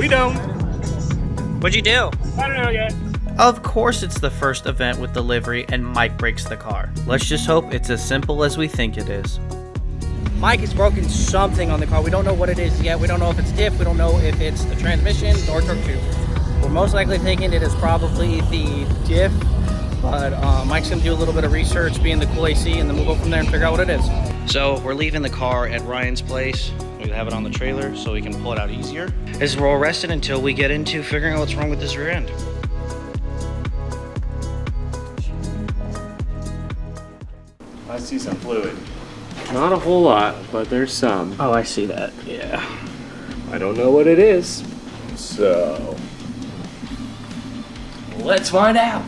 We don't. What'd you do? I don't know yet. Of course it's the first event with the livery and Mike breaks the car. Let's just hope it's as simple as we think it is. Mike has broken something on the car. We don't know what it is yet. We don't know if it's diff. We don't know if it's the transmission or torque tube. We're most likely thinking it is probably the diff, but Mike's gonna do a little bit of research, be in the cool AC, and then we'll go from there and figure out what it is. So we're leaving the car at Ryan's place. We have it on the trailer so we can pull it out easier. As we're all rested until we get into figuring out what's wrong with this rear end. I see some fluid. Not a whole lot, but there's some. Oh, I see that. Yeah. I don't know what it is, so let's find out.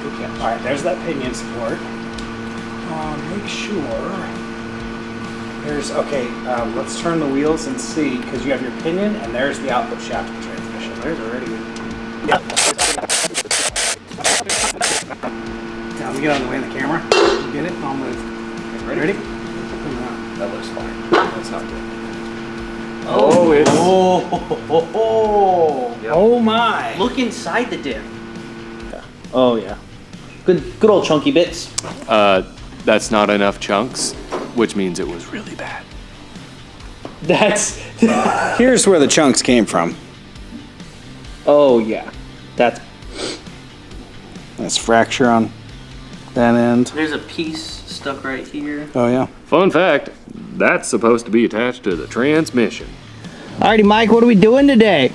Okay. All right, there's that pinion support. Make sure there's, okay, let's turn the wheels and see, because you have your pinion and there's the output shaft of the transmission. There's already. Yep. Now, let me get out of the way of the camera. You get it? I'll move. Ready? That looks fine. That's not good. Oh, it's. Yep. Oh my! Look inside the diff. Yeah. Oh yeah. Good old chunky bits. That's not enough chunks, which means it was really bad. That's. Here's where the chunks came from. Oh yeah. That's fracture on that end. There's a piece stuck right here. Oh yeah. Fun fact, that's supposed to be attached to the transmission. Alrighty, Mike, what are we doing today?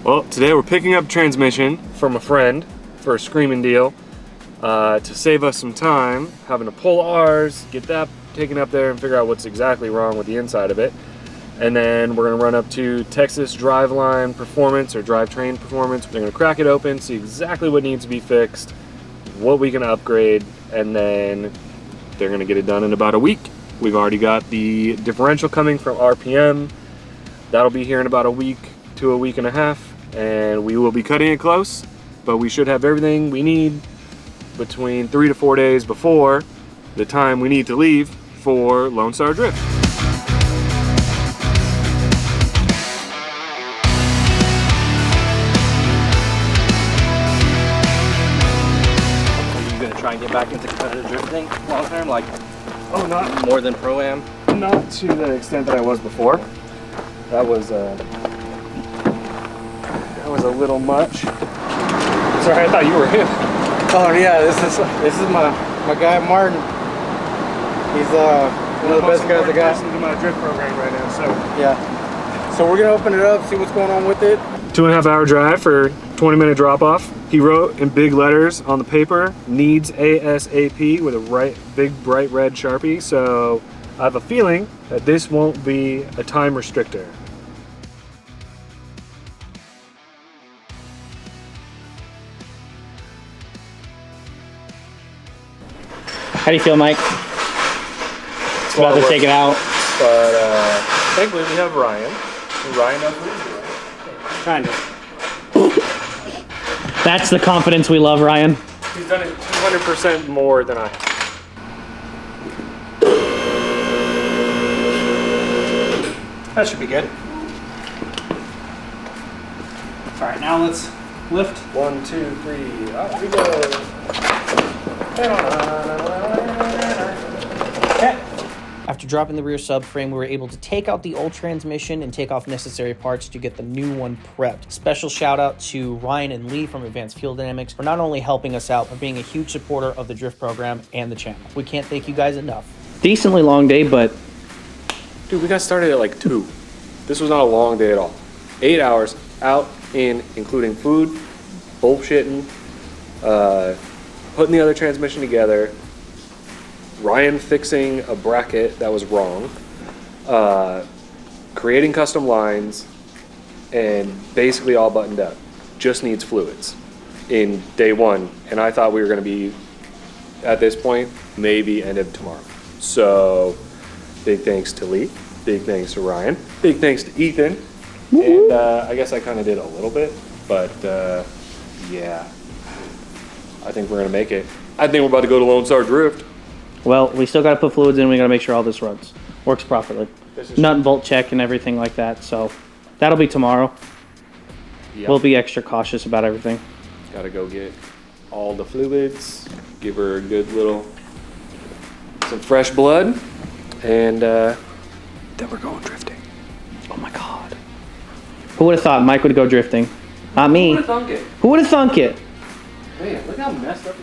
Well, today we're picking up transmission from a friend for a screaming deal to save us some time, having to pull ours, get that taken up there and figure out what's exactly wrong with the inside of it. And then we're gonna run up to Texas Driveline Performance or Drivetrain Performance. They're gonna crack it open, see exactly what needs to be fixed, what we can upgrade, and then they're gonna get it done in about a week. We've already got the differential coming from RPM. That'll be here in about a week to a week and a half, and we will be cutting it close, but we should have everything we need between 3 to 4 days before the time we need to leave for Lone Star Drift. Are you gonna try and get back into competitive drifting long term, like not more than Pro-Am? Not to the extent that I was before. That was a little much. Sorry, I thought you were him. Oh yeah, this is my guy Martin. He's one of the best guys I got. Listen to my drift program right now. So yeah. So we're gonna open it up, see what's going on with it. 2.5 hour drive for 20-minute drop off. He wrote in big letters on the paper, needs ASAP with a big bright red Sharpie. So I have a feeling that this won't be a time restrictor. How do you feel, Mike? It's about to take it out. But thankfully we have Ryan. And Ryan knows what he's doing. Kind of. That's the confidence we love, Ryan. He's done it 200% more than I have. That should be good. All right, now let's lift. 1, 2, 3, off we go. Okay. After dropping the rear subframe, we were able to take out the old transmission and take off necessary parts to get the new one prepped. Special shout out to Ryan and Lee from Advanced Fuel Dynamics for not only helping us out, but being a huge supporter of the drift program and the channel. We can't thank you guys enough. Decently long day, but Dude, we got started at like 2. This was not a long day at all. 8 hours out, in, including food, bullshitting, putting the other transmission together, Ryan fixing a bracket that was wrong, creating custom lines, and basically all buttoned up. Just needs fluids in day 1. And I thought we were going to be, at this point, maybe end of tomorrow. So big thanks to Lee, big thanks to Ryan, big thanks to Ethan. And I guess I kind of did a little bit, but yeah, I think we're going to make it. I think we're about to go to Lone Star Drift. Well, we still got to put fluids in. We got to make sure all this works properly. Nut and bolt check and everything like that. So that'll be tomorrow. Yep. We'll be extra cautious about everything. Gotta go get all the fluids, give her a good little, some fresh blood, and then we're going drifting. Oh my God. Who would have thought Mike would go drifting? Not me. Who would have thunk it? Who would have thunk it? Man, look how messed up.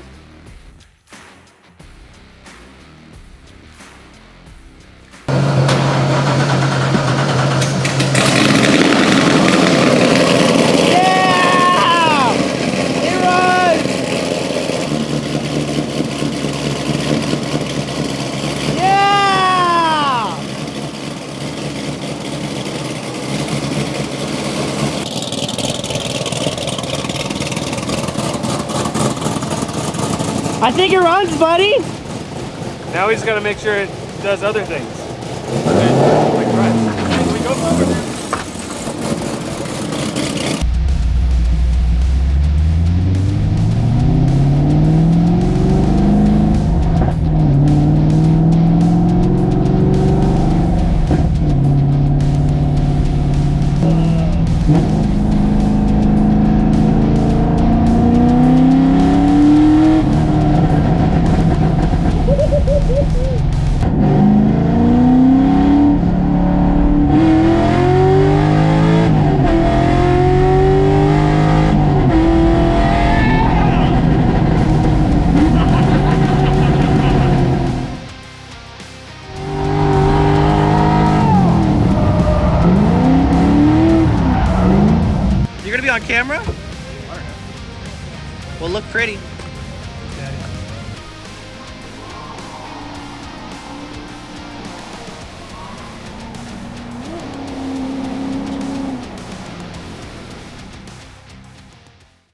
I think it runs, buddy. Now we just gotta make sure it does other things. Like, right. Can we go forward? You're gonna be on camera? Well, look pretty.